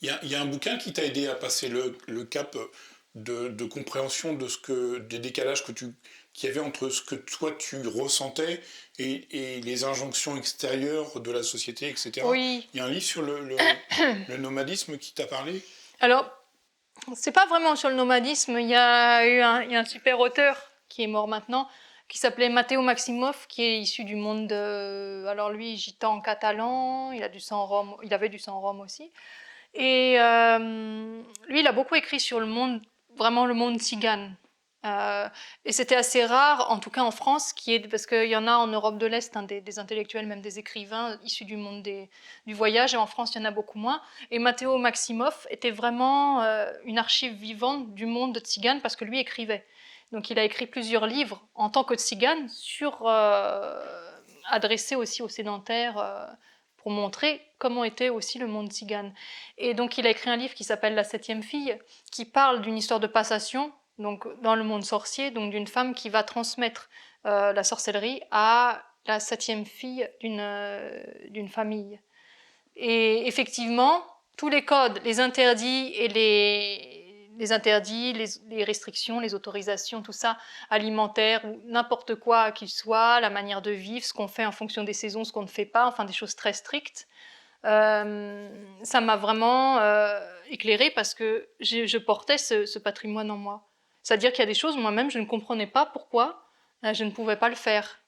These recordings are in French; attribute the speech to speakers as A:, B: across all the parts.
A: Il y a un bouquin qui t'a aidé à passer le cap de compréhension des décalages qu'il y avait entre ce que toi tu ressentais et les injonctions extérieures de la société, etc.
B: Oui.
A: Il y a un livre sur le nomadisme qui t'a parlé?
B: Alors, c'est pas vraiment sur le nomadisme. Il y a un super auteur qui est mort maintenant, qui s'appelait Matteo Maximoff, qui est issu du monde de... Alors lui, gitan catalan, il avait du sang rome aussi. Et lui, il a beaucoup écrit sur le monde, vraiment le monde tzigane. Et c'était assez rare, en tout cas en France, parce qu'il y en a en Europe de l'Est, hein, des intellectuels, même des écrivains issus du monde du voyage, et en France, il y en a beaucoup moins. Et Matteo Maximoff était vraiment une archive vivante du monde de tzigane, parce que lui écrivait. Donc il a écrit plusieurs livres en tant que tzigane, adressés aussi aux sédentaires, pour montrer comment était aussi le monde tzigane. Et donc il a écrit un livre qui s'appelle La septième fille, qui parle d'une histoire de passation, donc dans le monde sorcier, donc d'une femme qui va transmettre la sorcellerie à la septième fille d'une famille. Et effectivement, tous les codes, les interdits et les restrictions, les autorisations, tout ça, alimentaire ou n'importe quoi qu'il soit, la manière de vivre, ce qu'on fait en fonction des saisons, ce qu'on ne fait pas, enfin des choses très strictes, ça m'a vraiment éclairée parce que je portais ce patrimoine en moi. C'est-à-dire qu'il y a des choses, moi-même, je ne comprenais pas pourquoi je ne pouvais pas le faire.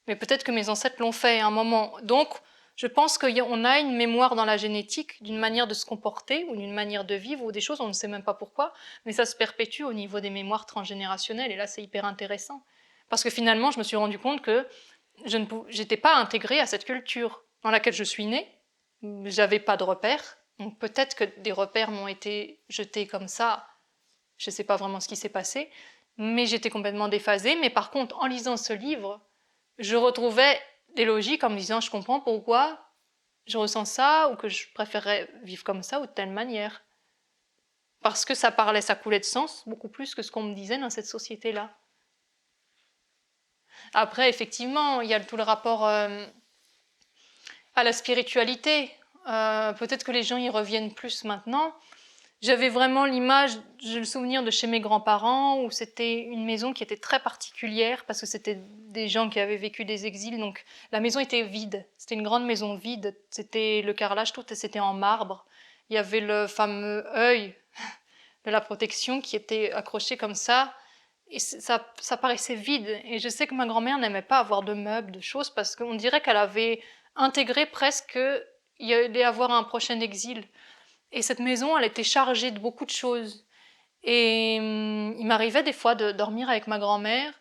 B: Mais peut-être que mes ancêtres l'ont fait à un moment. Donc, je pense qu'on a une mémoire dans la génétique d'une manière de se comporter ou d'une manière de vivre ou des choses, on ne sait même pas pourquoi, mais ça se perpétue au niveau des mémoires transgénérationnelles. Et là, c'est hyper intéressant. Parce que finalement, je me suis rendu compte que je n'étais pas intégrée à cette culture dans laquelle je suis née. J'avais pas de repères. Donc peut-être que des repères m'ont été jetés comme ça. Je ne sais pas vraiment ce qui s'est passé. Mais j'étais complètement déphasée. Mais par contre, en lisant ce livre, je retrouvais des logiques en me disant je comprends pourquoi je ressens ça ou que je préférerais vivre comme ça ou de telle manière. Parce que ça coulait de sens beaucoup plus que ce qu'on me disait dans cette société-là. Après, effectivement, il y a tout le rapport à la spiritualité. Peut-être que les gens y reviennent plus maintenant. J'avais vraiment l'image, j'ai le souvenir de chez mes grands-parents où c'était une maison qui était très particulière parce que c'était des gens qui avaient vécu des exils, donc la maison était vide. C'était une grande maison vide. C'était le carrelage, tout c'était en marbre. Il y avait le fameux œil de la protection qui était accroché comme ça. Et ça paraissait vide. Et je sais que ma grand-mère n'aimait pas avoir de meubles, de choses, parce qu'on dirait qu'elle avait intégré presque qu'il y allait avoir un prochain exil. Et cette maison, elle était chargée de beaucoup de choses. Et il m'arrivait des fois de dormir avec ma grand-mère,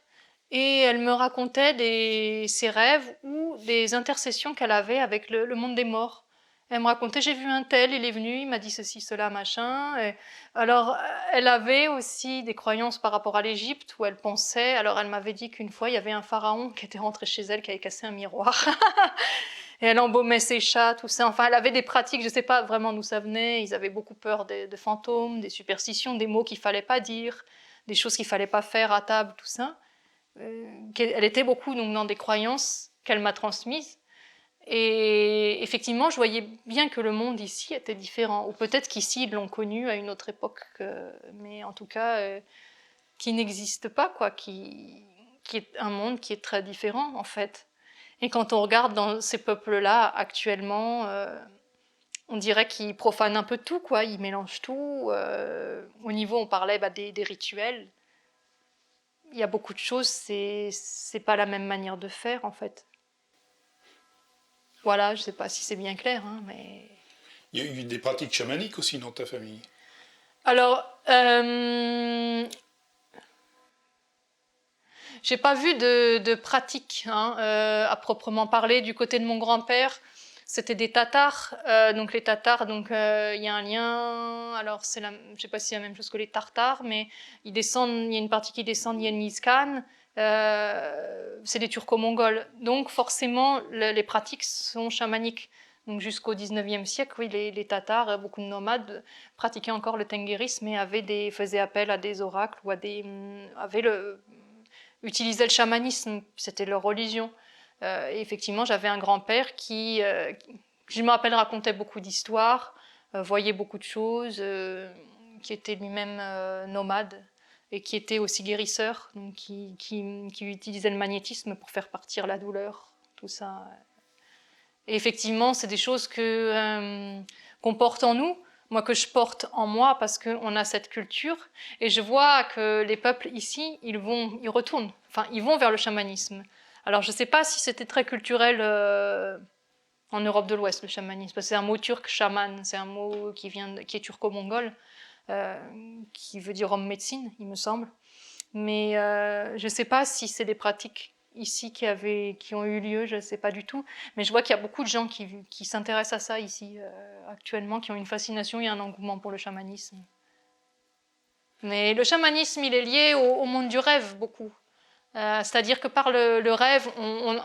B: et elle me racontait ses rêves ou des intercessions qu'elle avait avec le monde des morts. Elle me racontait, j'ai vu un tel, il est venu, il m'a dit ceci, cela, machin. Et alors, elle avait aussi des croyances par rapport à l'Égypte, où elle pensait, alors elle m'avait dit qu'une fois, il y avait un pharaon qui était rentré chez elle, qui avait cassé un miroir. Et elle embaumait ses chats, tout ça. Enfin, elle avait des pratiques, je ne sais pas vraiment d'où ça venait. Ils avaient beaucoup peur de fantômes, des superstitions, des mots qu'il ne fallait pas dire, des choses qu'il ne fallait pas faire à table, tout ça. Elle était beaucoup donc, dans des croyances qu'elle m'a transmises. Et effectivement, je voyais bien que le monde ici était différent. Ou peut-être qu'ici, ils l'ont connu à une autre époque, mais en tout cas, qui n'existe pas, quoi, qui est un monde qui est très différent, en fait. Et quand on regarde dans ces peuples-là, actuellement, on dirait qu'ils profanent un peu tout, quoi. Ils mélangent tout. Au niveau, on parlait des rituels. Il y a beaucoup de choses, c'est pas la même manière de faire, en fait. Voilà, je sais pas si c'est bien clair, hein, mais...
A: Il y a eu des pratiques chamaniques aussi dans ta famille.
B: Alors, j'ai pas vu de pratique hein, à proprement parler du côté de mon grand-père. C'était des Tatars, donc les Tatars, donc il y a un lien. Alors je sais pas si c'est la même chose que les Tartares, mais ils descendent. Il y a une partie qui descend d'Yengiz Khan. C'est des Turco-Mongols, donc forcément les pratiques sont chamaniques. Donc jusqu'au 19e siècle, oui, les Tatars, beaucoup de nomades pratiquaient encore le tengérisme et faisaient appel à des oracles ou utilisaient le chamanisme, c'était leur religion. Et effectivement, j'avais un grand-père je me rappelle, racontait beaucoup d'histoires. voyait beaucoup de choses, qui était lui-même nomade et qui était aussi guérisseur, donc qui utilisait le magnétisme pour faire partir la douleur, tout ça. Et effectivement, c'est des choses qu'on porte en nous, moi que je porte en moi parce qu'on a cette culture. Et je vois que les peuples ici, ils retournent, enfin, ils vont vers le chamanisme. Alors, je ne sais pas si c'était très culturel en Europe de l'Ouest, le chamanisme, parce que c'est un mot turc, chaman, c'est un mot qui est turco-mongol, qui veut dire homme médecine, il me semble. Mais je ne sais pas si c'est des pratiques ici qui ont eu lieu, je ne sais pas du tout. Mais je vois qu'il y a beaucoup de gens qui s'intéressent à ça ici actuellement, qui ont une fascination et un engouement pour le chamanisme. Mais le chamanisme, il est lié au monde du rêve, beaucoup. C'est-à-dire que par le rêve,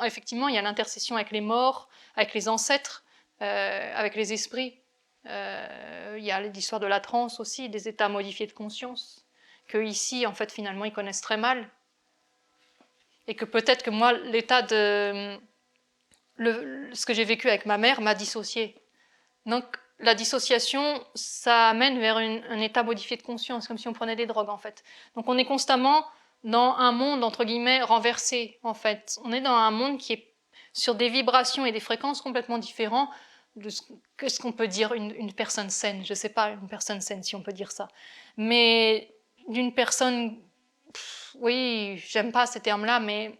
B: effectivement, il y a l'intercession avec les morts, avec les ancêtres, avec les esprits. Il y a l'histoire de la transe aussi, des états modifiés de conscience, que ici, en fait, finalement, ils connaissent très mal. Et que peut-être que moi, ce que j'ai vécu avec ma mère m'a dissocié. Donc, la dissociation, ça amène vers un état modifié de conscience, comme si on prenait des drogues, en fait. Donc, on est constamment dans un monde, entre guillemets, renversé, en fait. On est dans un monde qui est sur des vibrations et des fréquences complètement différentes de ce qu'on peut dire une personne saine. Je ne sais pas, une personne saine, si on peut dire ça. Mais d'une personne... oui, j'aime pas ces termes-là, mais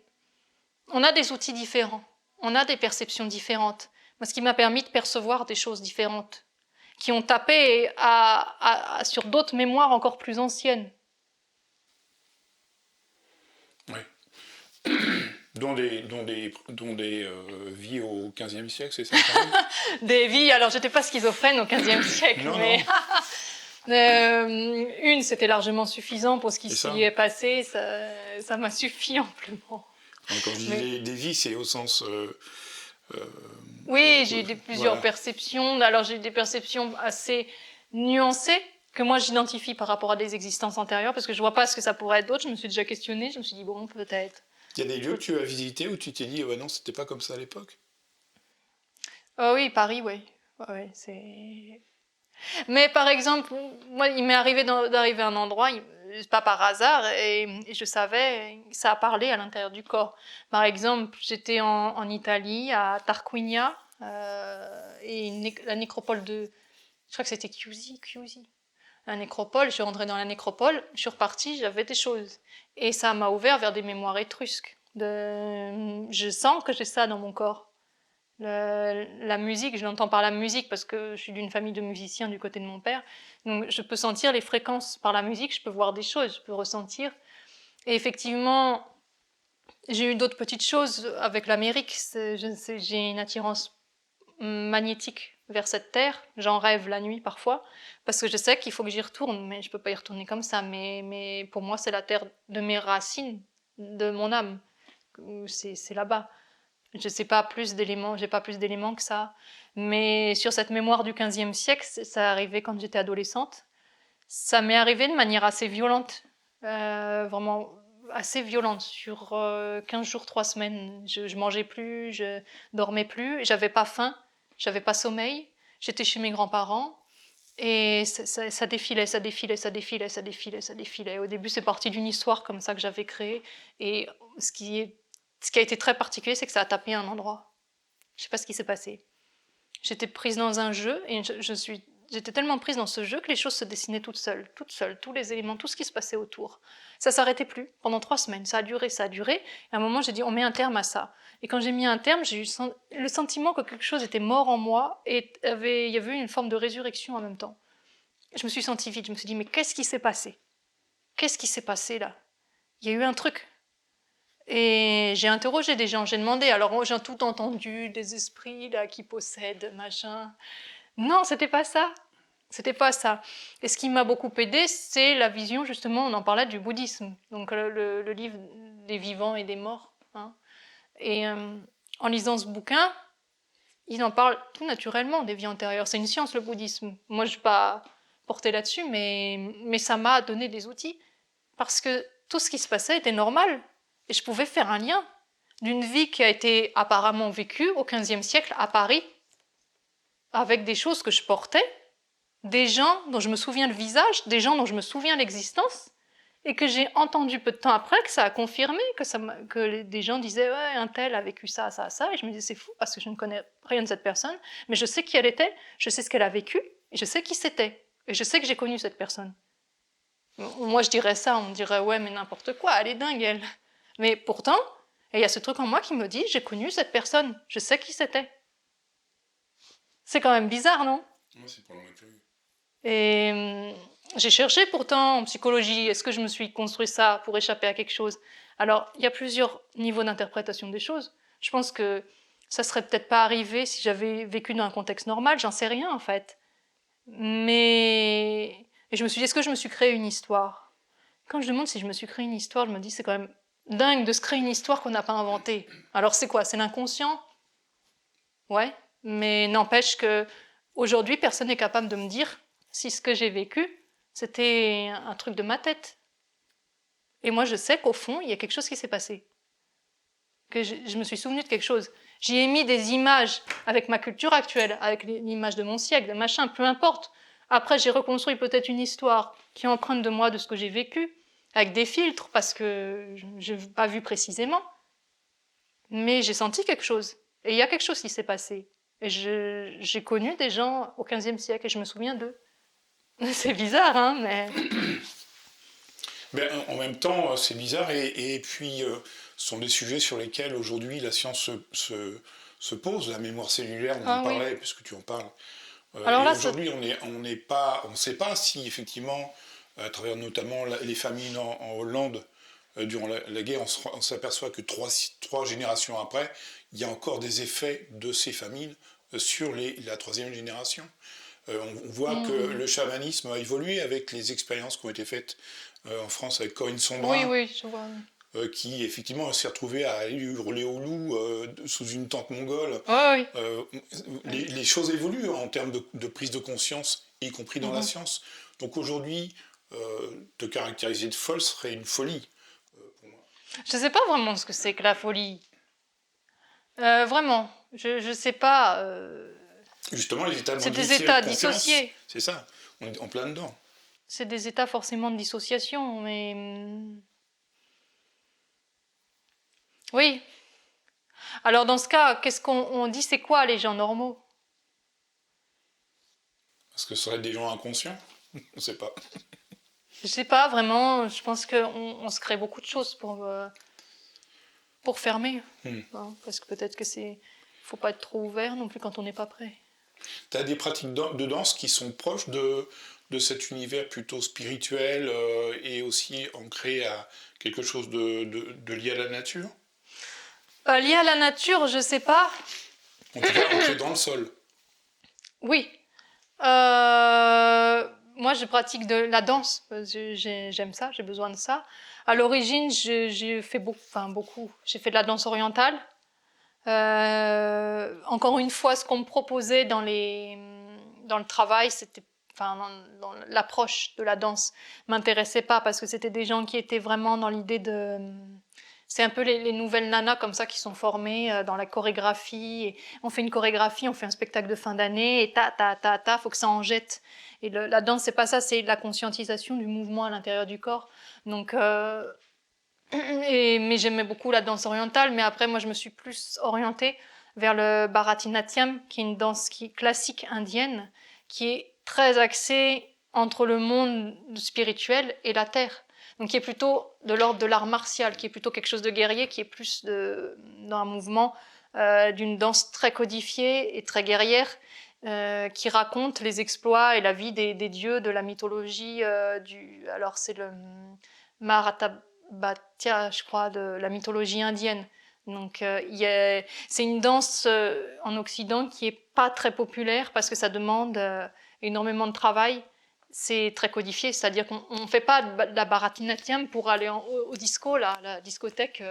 B: on a des outils différents. On a des perceptions différentes. Moi, ce qui m'a permis de percevoir des choses différentes, qui ont tapé sur d'autres mémoires encore plus anciennes.
A: Oui. Dont des vies au XVe siècle, c'est ça?
B: Des vies, alors j'étais pas schizophrène au XVe siècle,
A: Non,
B: mais
A: non.
B: une, c'était largement suffisant pour ce qui s'y est passé, ça m'a suffi amplement.
A: Quand je dis des vies, c'est au sens...
B: oui, j'ai eu plusieurs perceptions. Alors j'ai eu des perceptions assez nuancées que moi j'identifie par rapport à des existences antérieures, parce que je vois pas ce que ça pourrait être d'autre. Je me suis déjà questionnée, je me suis dit bon, peut-être.
A: Il y a des lieux que tu as visités où tu t'es dit non, c'était pas comme ça à l'époque?
B: Oui, Paris, oui. Ouais, c'est... Mais par exemple, moi, il m'est arrivé d'arriver à un endroit, pas par hasard, et je savais, ça a parlé à l'intérieur du corps. Par exemple, j'étais en Italie, à Tarquinia, et la nécropole je crois que c'était Chiusi. La nécropole, je suis rentrée dans la nécropole, je suis repartie, j'avais des choses. Et ça m'a ouvert vers des mémoires étrusques. Je sens que j'ai ça dans mon corps. La musique, je l'entends par la musique parce que je suis d'une famille de musiciens du côté de mon père. Donc je peux sentir les fréquences par la musique, je peux voir des choses, je peux ressentir. Et effectivement, j'ai eu d'autres petites choses avec l'Amérique. J'ai une attirance magnétique vers cette terre. J'en rêve la nuit parfois parce que je sais qu'il faut que j'y retourne, mais je peux pas y retourner comme ça. Mais pour moi, c'est la terre de mes racines, de mon âme. C'est là-bas. Je sais pas plus d'éléments, j'ai pas plus d'éléments que ça. Mais sur cette mémoire du XVe siècle, ça arrivait quand j'étais adolescente. Ça m'est arrivé de manière assez violente, vraiment assez violente. Sur 15 jours, 3 semaines, je mangeais plus, je dormais plus, j'avais pas faim, j'avais pas sommeil. J'étais chez mes grands-parents et ça défilait. Au début, c'est parti d'une histoire comme ça que j'avais créée. Et ce qui a été très particulier, c'est que ça a tapé à un endroit. Je ne sais pas ce qui s'est passé. J'étais prise dans un jeu et j'étais tellement prise dans ce jeu que les choses se dessinaient toutes seules, tous les éléments, tout ce qui se passait autour. Ça ne s'arrêtait plus pendant 3 semaines. Ça a duré. Et à un moment, j'ai dit, on met un terme à ça. Et quand j'ai mis un terme, j'ai eu le sentiment que quelque chose était mort en moi et il y avait eu une forme de résurrection en même temps. Je me suis sentie vide. Je me suis dit, mais qu'est-ce qui s'est passé? Qu'est-ce qui s'est passé là? Il y a eu un truc. Et j'ai interrogé des gens, j'ai demandé, alors j'ai tout entendu, des esprits là qui possèdent, machin. Non, c'était pas ça. C'était pas ça. Et ce qui m'a beaucoup aidé, c'est la vision, justement, on en parlait, du bouddhisme. Donc le livre des vivants et des morts. Hein. Et en lisant ce bouquin, ils en parlent tout naturellement des vies antérieures. C'est une science, le bouddhisme. Moi, je ne suis pas portée là-dessus, mais ça m'a donné des outils. Parce que tout ce qui se passait était normal. Et je pouvais faire un lien d'une vie qui a été apparemment vécue au XVe siècle à Paris, avec des choses que je portais, des gens dont je me souviens le visage, des gens dont je me souviens l'existence, et que j'ai entendu peu de temps après que ça a confirmé, des gens disaient ouais, un tel a vécu ça, ça, ça, et je me disais c'est fou parce que je ne connais rien de cette personne, mais je sais qui elle était, je sais ce qu'elle a vécu, et je sais qui c'était, et je sais que j'ai connu cette personne. Moi je dirais ça, on me dirait ouais mais n'importe quoi, elle est dingue elle. Mais pourtant, il y a ce truc en moi qui me dit j'ai connu cette personne, je sais qui c'était. C'est quand même bizarre, non?
A: Ouais, c'est pas loin que lui.
B: Et j'ai cherché pourtant en psychologie, est-ce que je me suis construit ça pour échapper à quelque chose? Alors, il y a plusieurs niveaux d'interprétation des choses. Je pense que ça serait peut-être pas arrivé si j'avais vécu dans un contexte normal, j'en sais rien en fait. Mais et je me suis dit, est-ce que je me suis créé une histoire? Quand je demande si je me suis créé une histoire, je me dis, c'est quand même dingue de se créer une histoire qu'on n'a pas inventée. Alors c'est quoi? C'est l'inconscient? Ouais, mais n'empêche que aujourd'hui, personne n'est capable de me dire si ce que j'ai vécu, c'était un truc de ma tête. Et moi, je sais qu'au fond, il y a quelque chose qui s'est passé. Que je me suis souvenu de quelque chose. J'y ai mis des images avec ma culture actuelle, avec l'image de mon siècle, de machin, peu importe. Après, j'ai reconstruit peut-être une histoire qui est empreinte de moi, de ce que j'ai vécu, avec des filtres, parce que je n'ai pas vu précisément. Mais j'ai senti quelque chose. Et il y a quelque chose qui s'est passé. Et j'ai connu des gens au XVe siècle et je me souviens d'eux. C'est bizarre, hein, mais...
A: Ben, en même temps, c'est bizarre, et puis ce sont des sujets sur lesquels aujourd'hui la science se pose, la mémoire cellulaire, on en
B: Ah oui.
A: parlait, puisque tu en parles.
B: Alors
A: Et
B: là,
A: aujourd'hui, on ne sait pas si effectivement, à travers notamment les famines en Hollande, durant la guerre, on s'aperçoit que trois générations après, il y a encore des effets de ces famines sur la troisième génération. On voit que le chamanisme a évolué avec les expériences qui ont été faites en France avec Corinne
B: oui,
A: Sombrin,
B: oui, je vois.
A: qui effectivement s'est retrouvée à aller hurler au loup sous une tente mongole.
B: Oui,
A: Euh, les choses évoluent en termes de prise de conscience, y compris dans la
B: oui.
A: science. Donc aujourd'hui, te caractériser de folle serait une folie pour moi.
B: Je ne sais pas vraiment ce que c'est que la folie. Vraiment, je ne sais pas.
A: Justement, les états de
B: C'est des
A: modifier
B: états
A: conscience,
B: dissociés.
A: c'est ça, on est en plein dedans.
B: C'est des états forcément de dissociation, mais... Oui. Alors dans ce cas, qu'est-ce qu'on dit, c'est quoi les gens normaux?
A: Est-ce que ce seraient des gens inconscients? On ne sait pas.
B: Je sais pas vraiment, je pense qu'on se crée beaucoup de choses pour fermer. Hein, parce que peut-être que c'est... faut pas être trop ouvert non plus quand on n'est pas prêt.
A: Tu as des pratiques de danse qui sont proches de cet univers plutôt spirituel et aussi ancré à quelque chose de lié à la nature?
B: Lié à la nature, je sais pas.
A: En tout cas, ancré dans le sol.
B: Oui. Moi, je pratique de la danse. J'aime ça, j'ai besoin de ça. À l'origine, j'ai fait beaucoup. J'ai fait de la danse orientale. Encore une fois, ce qu'on me proposait dans le travail, c'était, enfin, dans l'approche de la danse, m'intéressait pas parce que c'était des gens qui étaient vraiment dans l'idée de... C'est un peu les nouvelles nanas comme ça qui sont formées dans la chorégraphie. Et on fait une chorégraphie, on fait un spectacle de fin d'année et faut que ça en jette. Et la danse, c'est pas ça, c'est la conscientisation du mouvement à l'intérieur du corps. Donc, mais j'aimais beaucoup la danse orientale, mais après, moi, je me suis plus orientée vers le Bharatinatyam, qui est une danse classique indienne, qui est très axée entre le monde spirituel et la terre. Donc, qui est plutôt de l'ordre de l'art martial, qui est plutôt quelque chose de guerrier, qui est plus dans un mouvement d'une danse très codifiée et très guerrière, qui raconte les exploits et la vie des dieux de la mythologie alors c'est le Mahabharata, je crois, de la mythologie indienne. Donc c'est une danse en Occident qui est pas très populaire parce que ça demande énormément de travail. C'est très codifié, c'est-à-dire qu'on ne fait pas de la Bharatinatyam pour aller au disco, là, la discothèque,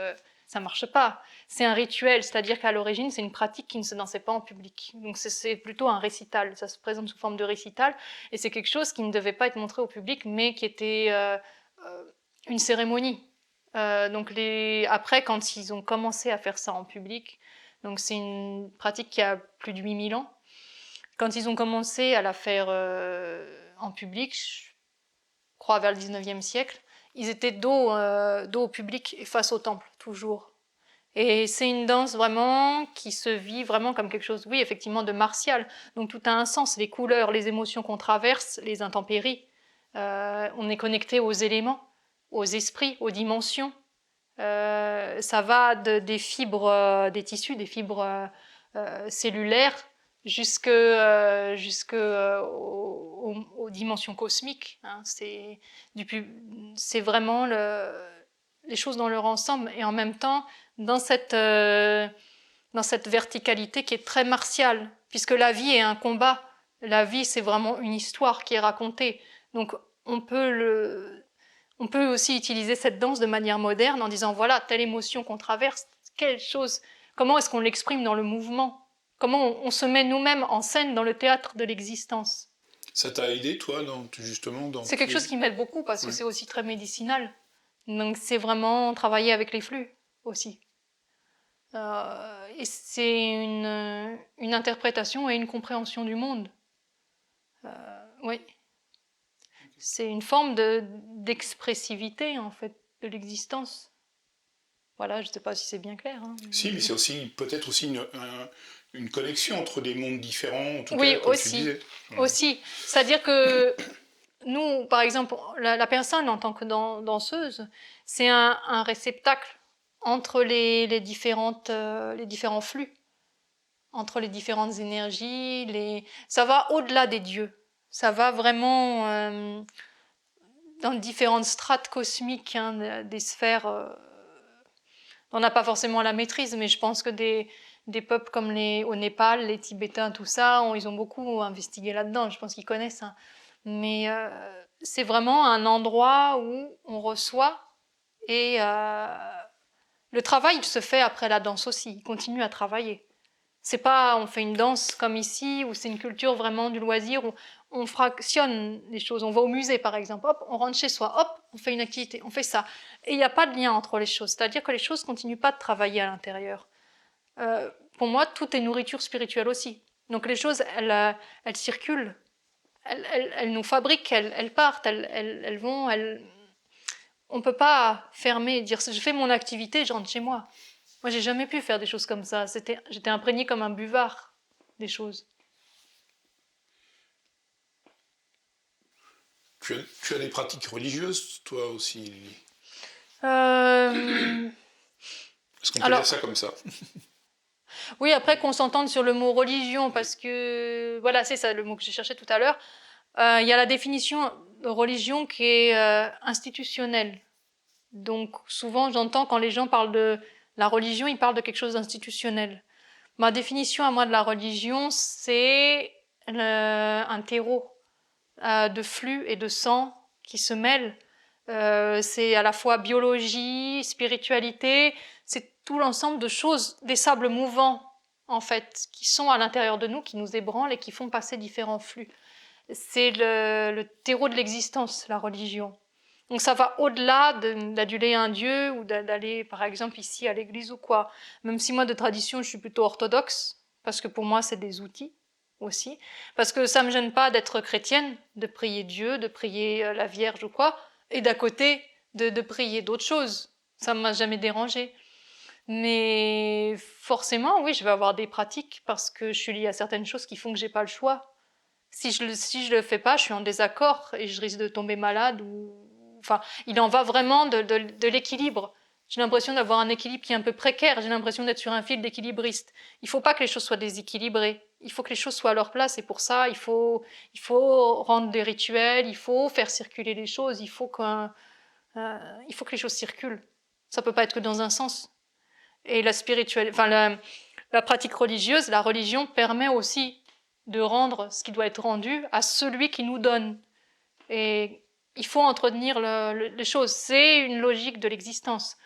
B: ça marche pas. C'est un rituel, c'est-à-dire qu'à l'origine, c'est une pratique qui ne se dansait pas en public. Donc c'est plutôt un récital, ça se présente sous forme de récital, et c'est quelque chose qui ne devait pas être montré au public, mais qui était une cérémonie. Donc après, quand ils ont commencé à faire ça en public, donc c'est une pratique qui a plus de 8000 ans, Quand ils ont commencé à la faire en public, je crois vers le 19e siècle, ils étaient dos au public et face au temple, toujours. Et c'est une danse vraiment qui se vit vraiment comme quelque chose, oui, effectivement, de martial. Donc tout a un sens, les couleurs, les émotions qu'on traverse, les intempéries. On est connecté aux éléments, aux esprits, aux dimensions. Ça va des fibres, des tissus, des fibres cellulaires, aux dimensions cosmiques. Hein. C'est vraiment les choses dans leur ensemble. Et en même temps, dans cette verticalité qui est très martiale, puisque la vie est un combat. La vie, c'est vraiment une histoire qui est racontée. Donc, on peut aussi utiliser cette danse de manière moderne en disant, voilà, telle émotion qu'on traverse, comment est-ce qu'on l'exprime dans le mouvement? Comment on se met nous-mêmes en scène dans le théâtre de l'existence?
A: Ça t'a aidé, toi,
B: C'est quelque chose qui m'aide beaucoup, parce que c'est aussi très médicinal. Donc, c'est vraiment travailler avec les flux, aussi. Et c'est une interprétation et une compréhension du monde. Oui. C'est une forme d'expressivité, en fait, de l'existence. Voilà, je ne sais pas si c'est bien clair. Hein.
A: Si, mais c'est aussi peut-être aussi une connexion entre des mondes différents, en tout
B: oui,
A: cas, comme
B: aussi,
A: tu disais.
B: Aussi. C'est-à-dire que nous, par exemple, la personne en tant que danseuse, c'est un réceptacle entre les différents flux, entre les différentes énergies. Ça va au-delà des dieux. Ça va vraiment dans différentes strates cosmiques, hein, des sphères. On n'a pas forcément la maîtrise, mais je pense que des peuples comme au Népal, les Tibétains, tout ça, ils ont beaucoup investigué là-dedans. Je pense qu'ils connaissent. Hein. Mais c'est vraiment un endroit où on reçoit et le travail il se fait après la danse aussi. Il continue à travailler. C'est pas on fait une danse comme ici où c'est une culture vraiment du loisir où on fractionne les choses. On va au musée par exemple, hop, on rentre chez soi, hop, on fait une activité, on fait ça. Et il n'y a pas de lien entre les choses. C'est-à-dire que les choses continuent pas de travailler à l'intérieur. Pour moi, tout est nourriture spirituelle aussi. Donc les choses, elles circulent, elles nous fabriquent, elles partent, elles vont. On ne peut pas fermer et dire je fais mon activité, je rentre chez moi. Moi, j'ai jamais pu faire des choses comme ça. J'étais imprégnée comme un buvard des choses.
A: Tu as des pratiques religieuses, toi aussi, Lily? Est-ce qu'on peut dire ça comme ça?
B: Oui, après qu'on s'entende sur le mot religion, parce que, voilà, c'est ça le mot que j'ai cherché tout à l'heure. Il y a la définition de religion qui est institutionnelle. Donc, souvent, j'entends quand les gens parlent de la religion, ils parlent de quelque chose d'institutionnel. Ma définition à moi de la religion, c'est un terreau de flux et de sang qui se mêlent. C'est à la fois biologie, spiritualité, c'est tout l'ensemble de choses, des sables mouvants, en fait, qui sont à l'intérieur de nous, qui nous ébranlent et qui font passer différents flux. C'est le terreau de l'existence, la religion. Donc ça va au-delà d'aduler un dieu ou d'aller, par exemple, ici à l'église ou quoi. Même si moi, de tradition, je suis plutôt orthodoxe, parce que pour moi, c'est des outils aussi. Parce que ça ne me gêne pas d'être chrétienne, de prier Dieu, de prier la Vierge ou quoi, et d'à côté, de prier d'autres choses. Ça ne m'a jamais dérangé. Mais forcément, oui, je vais avoir des pratiques parce que je suis liée à certaines choses qui font que j'ai pas le choix. Si je le fais pas, je suis en désaccord et je risque de tomber malade enfin, il en va vraiment de l'équilibre. J'ai l'impression d'avoir un équilibre qui est un peu précaire. J'ai l'impression d'être sur un fil d'équilibriste. Il faut pas que les choses soient déséquilibrées. Il faut que les choses soient à leur place et pour ça, il faut rendre des rituels, il faut faire circuler les choses, il faut que les choses circulent. Ça peut pas être que dans un sens. Et la pratique religieuse, la religion permet aussi de rendre ce qui doit être rendu à celui qui nous donne. Et il faut entretenir les choses. C'est une logique de l'existence.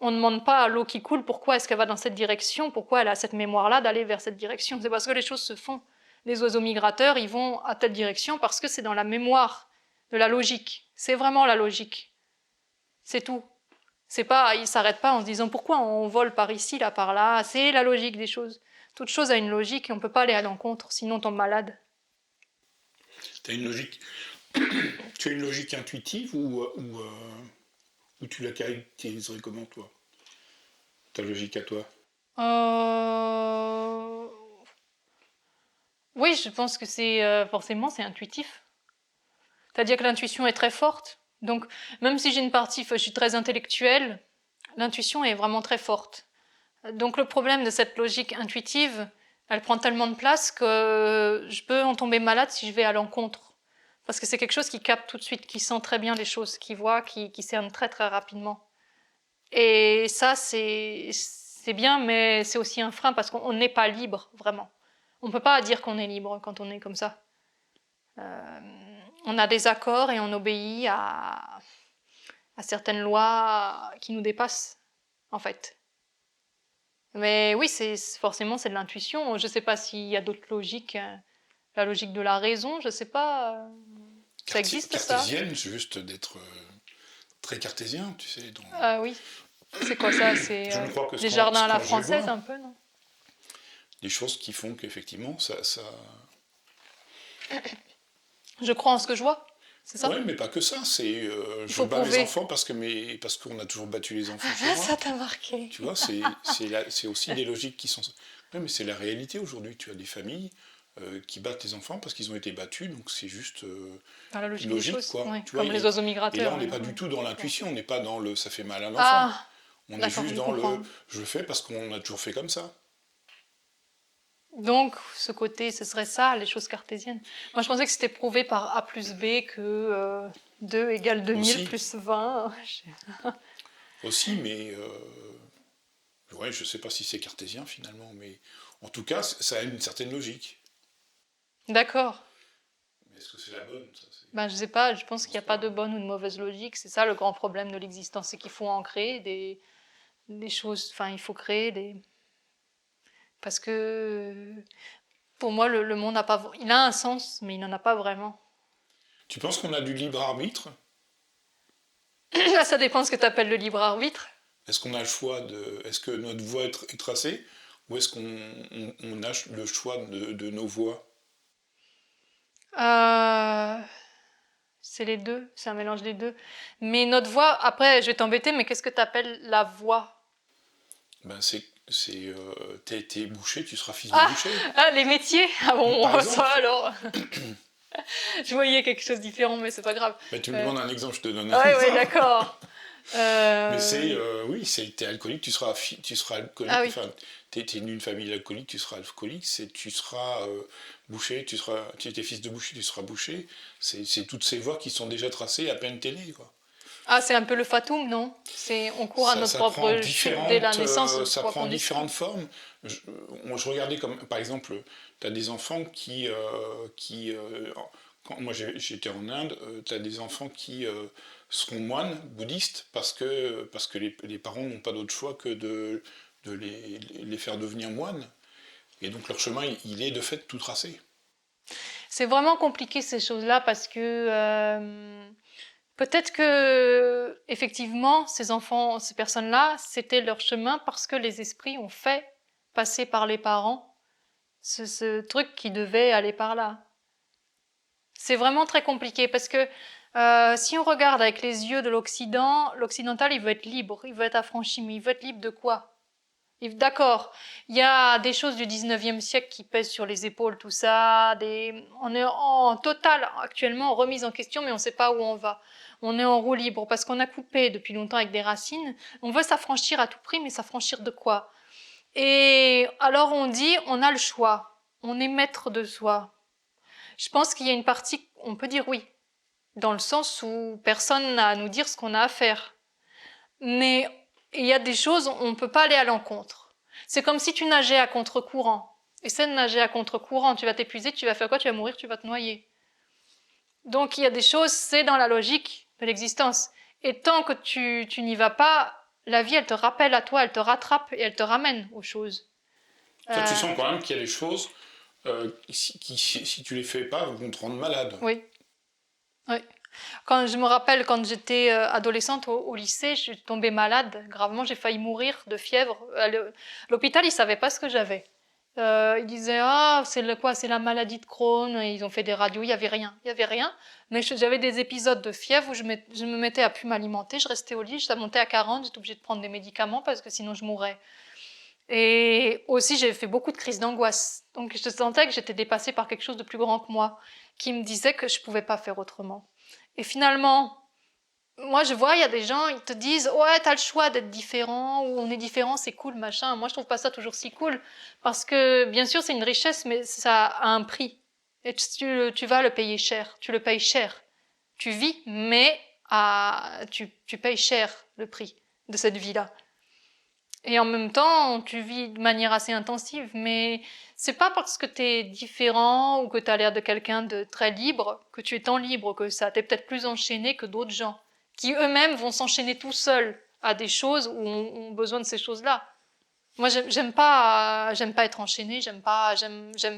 B: On ne demande pas à l'eau qui coule pourquoi est-ce qu'elle va dans cette direction, pourquoi elle a cette mémoire-là d'aller vers cette direction. C'est parce que les choses se font. Les oiseaux migrateurs, ils vont à telle direction parce que c'est dans la mémoire de la logique. C'est vraiment la logique. C'est tout. C'est pas, ils s'arrêtent pas en se disant pourquoi on vole par ici, là, par là. C'est la logique des choses. Toute chose a une logique et on ne peut pas aller à l'encontre, sinon on tombe malade.
A: T'as une logique... tu as une logique intuitive ou tu la caractériserais comment, toi? Ta logique à toi?
B: Euh, Oui, je pense que forcément c'est intuitif. C'est-à-dire que l'intuition est très forte. Donc, même si j'ai une partie, je suis très intellectuelle, l'intuition est vraiment très forte. Donc, le problème de cette logique intuitive, elle prend tellement de place que je peux en tomber malade si je vais à l'encontre. Parce que c'est quelque chose qui capte tout de suite, qui sent très bien les choses, qui voit, qui cerne très très rapidement. Et ça, c'est bien, mais c'est aussi un frein parce qu'on n'est pas libre, vraiment. On ne peut pas dire qu'on est libre quand on est comme ça. On a des accords et on obéit à certaines lois qui nous dépassent, en fait. Mais oui, forcément, c'est de l'intuition. Je ne sais pas s'il y a d'autres logiques. La logique de la raison, je ne sais pas. Ça existe, ça?
A: Cartésienne, juste d'être très cartésien, tu sais.
B: Ah oui. C'est quoi ça? C'est
A: Je ne crois que
B: des jardins à la française,
A: vois,
B: un peu, non?
A: des choses qui font qu'effectivement, ça...
B: Je crois en ce que je vois, c'est ça?
A: Oui, mais pas que ça. C'est je bats mes enfants parce qu'on a toujours battu les enfants chez
B: Ah,
A: moi.
B: ça t'a marqué.
A: Tu vois, c'est aussi des logiques qui sont... Oui, mais c'est la réalité aujourd'hui. Tu as des familles qui battent les enfants parce qu'ils ont été battus, donc c'est juste
B: Par la logique
A: logique,
B: des choses,
A: quoi.
B: ouais,
A: Tu vois,
B: comme les oiseaux
A: et
B: migrateurs.
A: là, on n'est pas du tout dans l'intuition, on n'est pas dans le « ça fait mal à l'enfant
B: Ah, ».
A: On est
B: d'accord,
A: juste
B: je
A: dans le
B: comprends.
A: « je le fais parce qu'on a toujours fait comme ça ».
B: Donc, ce côté, ce serait ça, les choses cartésiennes. Moi, je pensais que c'était prouvé par A plus B que 2 égale 2000
A: Aussi.
B: plus 20.
A: Aussi, mais ouais, je ne sais pas si c'est cartésien finalement, mais en tout cas, ça a une certaine logique.
B: D'accord.
A: Mais est-ce que c'est la bonne ça,
B: Ben, je sais pas, je pense qu'il n'y a pas de bonne ou de mauvaise logique. C'est ça le grand problème de l'existence, c'est qu'il faut en créer des choses. Enfin, il faut créer des. Parce que pour moi, le monde n'a pas. Il a un sens, mais il n'en a pas vraiment.
A: Tu penses qu'on a du libre arbitre?
B: Ça dépend de ce que tu appelles le libre arbitre.
A: Est-ce qu'on a le choix de... Est-ce que notre voie est tracée? Ou est-ce qu'on a le choix de nos voies?
B: C'est les deux, c'est un mélange des deux. Mais notre voix, après, je vais t'embêter, mais qu'est-ce que tu appelles la voix?
A: Ben t'as été boucher, tu seras fils de
B: Ah,
A: boucher.
B: les métiers? Ah bon,
A: Par exemple.
B: ça alors. Je voyais quelque chose de différent, mais c'est pas grave.
A: Ben, tu me demandes un exemple, je te donne un
B: Ouais,
A: exemple.
B: ouais, d'accord.
A: Mais oui, t'es alcoolique, tu seras alcoolique.
B: Ah oui.
A: Enfin, t'es d'une famille alcoolique, tu seras alcoolique. Tu seras boucher, tu étais fils de boucher, tu seras boucher. C'est toutes ces voies qui sont déjà tracées à peine t'es né, quoi.
B: Ah, c'est un peu le fatum, non? On court à notre propre chute dès la naissance.
A: Ça prend différentes formes. Je regardais comme, par exemple, tu as des enfants quand moi j'étais en Inde, tu as des enfants qui seront moines bouddhistes parce que les parents n'ont pas d'autre choix que de les faire devenir moines. Et donc leur chemin, il est de fait tout tracé.
B: C'est vraiment compliqué ces choses-là parce que peut-être que effectivement ces enfants, ces personnes-là, c'était leur chemin parce que les esprits ont fait passer par les parents ce truc qui devait aller par là. C'est vraiment très compliqué parce que si on regarde avec les yeux de l'Occident, l'occidental il veut être libre, il veut être affranchi, mais il veut être libre de quoi? D'accord, il y a des choses du 19e siècle qui pèsent sur les épaules, tout ça. On est en totale actuellement remise en question, mais on ne sait pas où on va. On est en roue libre parce qu'on a coupé depuis longtemps avec des racines. On veut s'affranchir à tout prix, mais s'affranchir de quoi? Et alors on dit, on a le choix. On est maître de soi. Je pense qu'il y a une partie, on peut dire oui, dans le sens où personne n'a à nous dire ce qu'on a à faire. Mais il y a des choses, on ne peut pas aller à l'encontre. C'est comme si tu nageais à contre-courant. Essaie de nager à contre-courant, tu vas t'épuiser, tu vas faire quoi? Tu vas mourir, tu vas te noyer. Donc il y a des choses, c'est dans la logique de l'existence. Et tant que tu n'y vas pas, la vie, elle te rappelle à toi, elle te rattrape et elle te ramène aux choses.
A: Toi, tu sens quand même qu'il y a des choses si tu les fais pas, vont te rendre malade.
B: Oui. Oui. Quand je me rappelle, quand j'étais adolescente au lycée, je suis tombée malade gravement, j'ai failli mourir de fièvre. À l'hôpital, ils ne savaient pas ce que j'avais. Ils disaient ah c'est la maladie de Crohn, et ils ont fait des radios, il y avait rien. Mais j'avais des épisodes de fièvre où je me mettais à plus m'alimenter, je restais au lit, ça montait à 40, j'étais obligée de prendre des médicaments parce que sinon je mourrais. Et aussi j'ai fait beaucoup de crises d'angoisse, donc je sentais que j'étais dépassée par quelque chose de plus grand que moi, qui me disait que je pouvais pas faire autrement. Et finalement, moi, je vois, il y a des gens, ils te disent ouais, t'as le choix d'être différent, ou on est différent, c'est cool, machin. Moi, je trouve pas ça toujours si cool, parce que bien sûr, c'est une richesse, mais ça a un prix. Et tu vas le payer cher, tu le payes cher. Tu vis, mais tu payes cher le prix de cette vie-là. Et en même temps, tu vis de manière assez intensive, mais c'est pas parce que t'es différent ou que t'as l'air de quelqu'un de très libre que tu es tant libre que ça. T'es peut-être plus enchaîné que d'autres gens, qui eux-mêmes vont s'enchaîner tout seuls à des choses où ont besoin de ces choses-là. Moi, j'aime pas être enchaînée, j'aime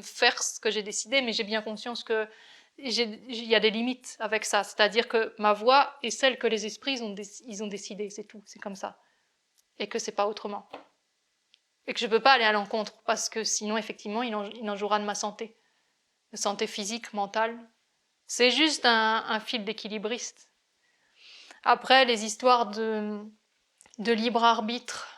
B: faire ce que j'ai décidé, mais j'ai bien conscience que il y a des limites avec ça. C'est-à-dire que ma voix est celle que les esprits ils ont décidé, c'est tout, c'est comme ça. Et que c'est pas autrement. Et que je peux pas aller à l'encontre, parce que sinon, effectivement, il en jouera de ma santé. De santé physique, mentale. C'est juste un fil d'équilibriste. Après, les histoires de libre arbitre,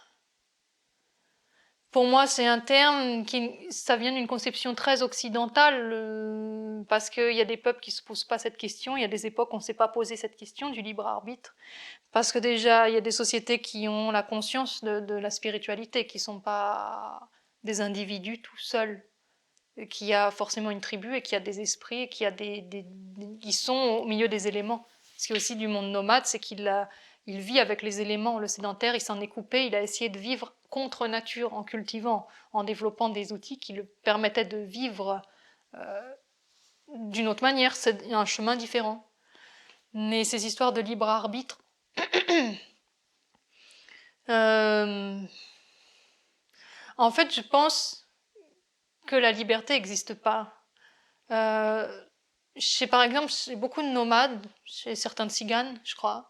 B: pour moi, c'est un terme ça vient d'une conception très occidentale, parce qu'il y a des peuples qui se posent pas cette question, il y a des époques où on ne s'est pas posé cette question du libre arbitre. Parce que déjà, il y a des sociétés qui ont la conscience de la spiritualité, qui ne sont pas des individus tout seuls, qui a forcément une tribu et qui a des esprits et qui a qui sont au milieu des éléments. Ce qui est aussi du monde nomade, c'est il vit avec les éléments. Le sédentaire, il s'en est coupé, il a essayé de vivre contre nature en cultivant, en développant des outils qui le permettaient de vivre d'une autre manière. C'est un chemin différent. Mais ces histoires de libre arbitre, en fait, je pense que la liberté n'existe pas. Par exemple, chez beaucoup de nomades, chez certains tziganes, je crois,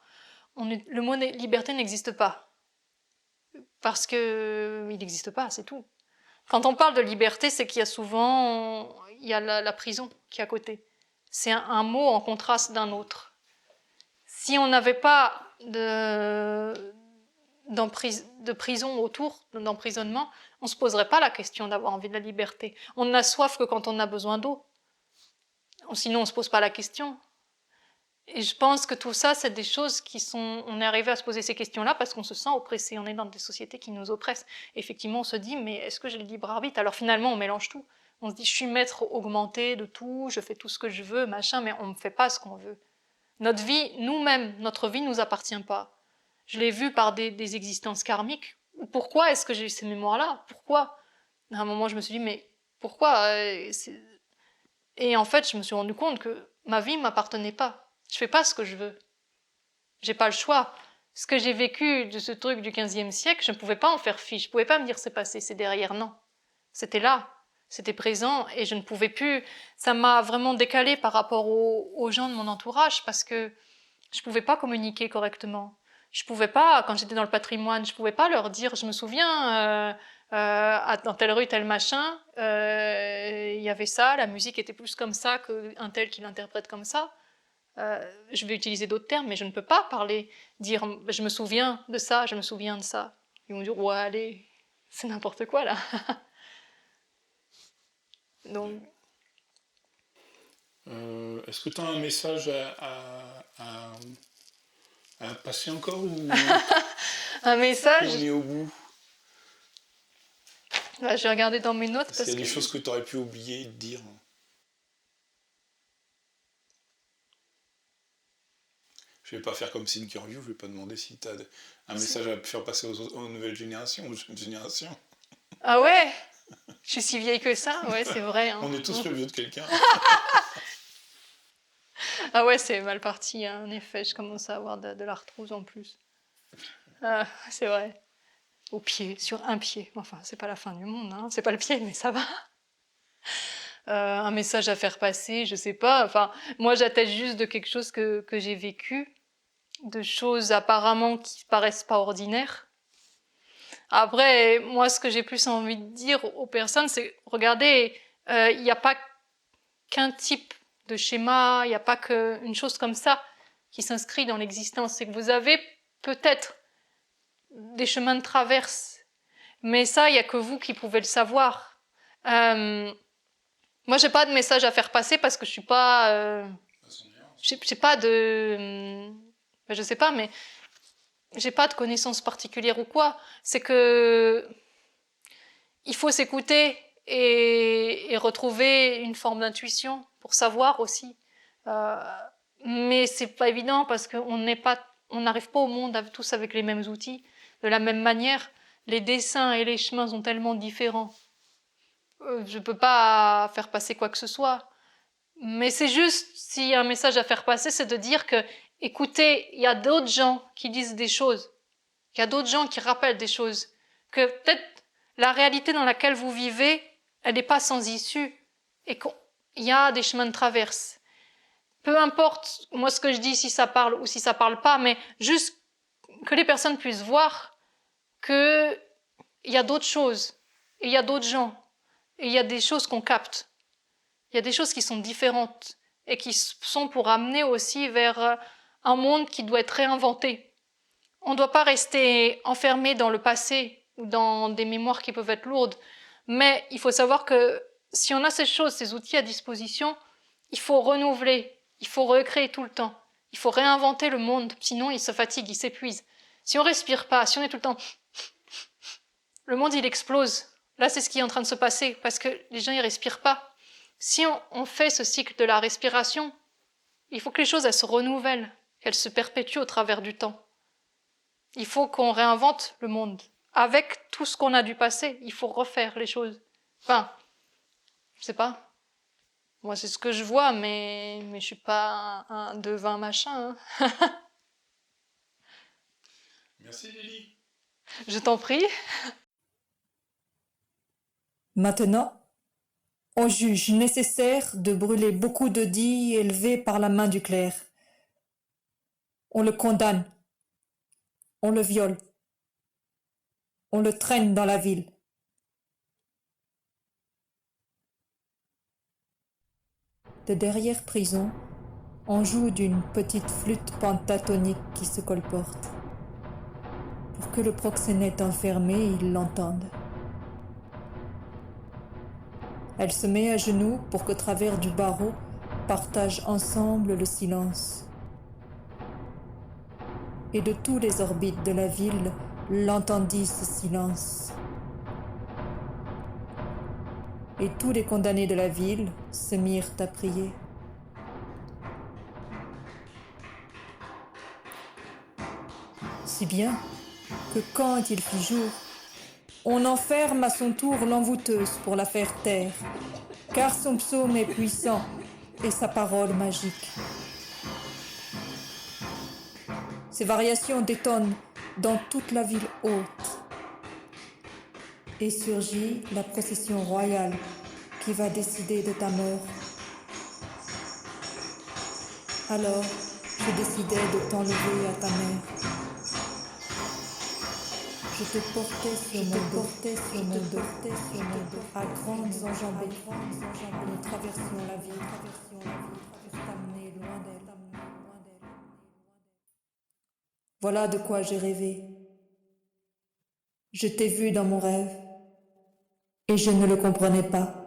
B: le mot liberté n'existe pas. Parce qu'il n'existe pas, c'est tout. Quand on parle de liberté, c'est qu'il y a souvent la prison qui est à côté. C'est un mot en contraste d'un autre. Si on n'avait pas de prison autour, d'emprisonnement, on ne se poserait pas la question d'avoir envie de la liberté. On n'a soif que quand on a besoin d'eau. Sinon, on ne se pose pas la question. Et je pense que tout ça, c'est des choses on est arrivé à se poser ces questions-là parce qu'on se sent oppressé. On est dans des sociétés qui nous oppressent. Et effectivement, on se dit, mais est-ce que j'ai le libre arbitre? Alors finalement, on mélange tout. On se dit, je suis maître augmenté de tout, je fais tout ce que je veux, machin, mais on ne fait pas ce qu'on veut. Notre vie, nous-mêmes, notre vie ne nous appartient pas. Je l'ai vu par des existences karmiques. Pourquoi est-ce que j'ai eu ces mémoires-là? Pourquoi? À un moment, je me suis dit, mais pourquoi? Et en fait, je me suis rendu compte que ma vie ne m'appartenait pas. Je fais pas ce que je veux. J'ai pas le choix. Ce que j'ai vécu de ce truc du 15e siècle, je ne pouvais pas en faire fi. Je pouvais pas me dire c'est passé, c'est derrière. Non. C'était là. C'était présent et je ne pouvais plus. Ça m'a vraiment décalé par rapport aux gens de mon entourage parce que je pouvais pas communiquer correctement. Je pouvais pas, quand j'étais dans le patrimoine, je pouvais pas leur dire, je me souviens, dans telle rue, tel machin, il y avait ça, la musique était plus comme ça qu'un tel qui l'interprète comme ça. Je vais utiliser d'autres termes, mais je ne peux pas dire je me souviens de ça, je me souviens de ça. Ils vont dire ouais, allez, c'est n'importe quoi là. Donc,
A: Est-ce que tu as un message à passer encore ou
B: un message.
A: on est au bout?
B: Je vais regarder dans mes notes.
A: Parce qu'il y a des choses que tu aurais pu oublier de dire. Je vais pas faire comme Thinkerview, je vais pas demander si tu as un message à faire passer aux nouvelles générations, aux jeunes générations.
B: Ah ouais? Je suis si vieille que ça? Ouais, c'est vrai. Hein.
A: On est tous le vieux de quelqu'un.
B: Ah ouais, c'est mal parti, hein. En effet, je commence à avoir de l'arthrose en plus. Ah, c'est vrai. Au pied, sur un pied. Enfin, c'est pas la fin du monde, hein. C'est pas le pied, mais ça va. Un message à faire passer, je sais pas. Enfin, moi, j'atteste juste de quelque chose que j'ai vécu, de choses apparemment qui paraissent pas ordinaires. Après, moi, ce que j'ai plus envie de dire aux personnes, c'est, regardez, il n'y a pas qu'un type de schéma, il n'y a pas qu'une chose comme ça qui s'inscrit dans l'existence. C'est que vous avez peut-être des chemins de traverse, mais ça, il n'y a que vous qui pouvez le savoir. Moi, j'ai pas de message à faire passer parce que je suis pas... j'ai pas de... je sais pas, mais j'ai pas de connaissances particulières ou quoi. C'est que il faut s'écouter et retrouver une forme d'intuition pour savoir aussi. Mais c'est pas évident parce qu'on n'arrive pas au monde tous avec les mêmes outils. De la même manière, les dessins et les chemins sont tellement différents. Je peux pas faire passer quoi que ce soit. Mais c'est juste, s'il y a un message à faire passer, c'est de dire que, écoutez, il y a d'autres gens qui disent des choses, il y a d'autres gens qui rappellent des choses, que peut-être la réalité dans laquelle vous vivez, elle n'est pas sans issue, et qu'il y a des chemins de traverse. Peu importe, moi, ce que je dis, si ça parle ou si ça parle pas, mais juste que les personnes puissent voir qu'il y a d'autres choses, et il y a d'autres gens, et il y a des choses qu'on capte. Il y a des choses qui sont différentes et qui sont pour amener aussi vers un monde qui doit être réinventé. On ne doit pas rester enfermé dans le passé ou dans des mémoires qui peuvent être lourdes, mais il faut savoir que si on a ces choses, ces outils à disposition, il faut renouveler, il faut recréer tout le temps, il faut réinventer le monde, sinon il se fatigue, il s'épuise. Si on respire pas, si on est tout le temps... le monde il explose. Là c'est ce qui est en train de se passer parce que les gens ils respirent pas. Si on fait ce cycle de la respiration, il faut que les choses elles se renouvellent, qu'elles se perpétuent au travers du temps. Il faut qu'on réinvente le monde. Avec tout ce qu'on a du passé, il faut refaire les choses. Enfin, je sais pas. Moi, c'est ce que je vois, mais je suis pas un devin machin. Hein.
A: Merci Lily.
B: Je t'en prie.
C: Maintenant, on juge nécessaire de brûler beaucoup de dits élevés par la main du clerc. On le condamne, on le viole, on le traîne dans la ville. De derrière prison, on joue d'une petite flûte pentatonique qui se colporte, pour que le proxénète enfermé il l'entende. Elle se met à genoux pour qu'au travers du barreau partagent ensemble le silence. Et de tous les orbites de la ville l'entendit ce silence. Et tous les condamnés de la ville se mirent à prier. Si bien que quand il fit jour, on enferme à son tour l'envoûteuse pour la faire taire, car son psaume est puissant et sa parole magique. Ces variations détonnent dans toute la ville haute. Et surgit la procession royale qui va décider de ta mort. Alors, je décidai de t'enlever à ta mère. Je te portais sur mon dos, à grandes enjambées. Nous traversions la ville pour t'amener loin d'elle. Voilà de quoi j'ai rêvé. Je t'ai vu dans mon rêve, et je ne le comprenais pas.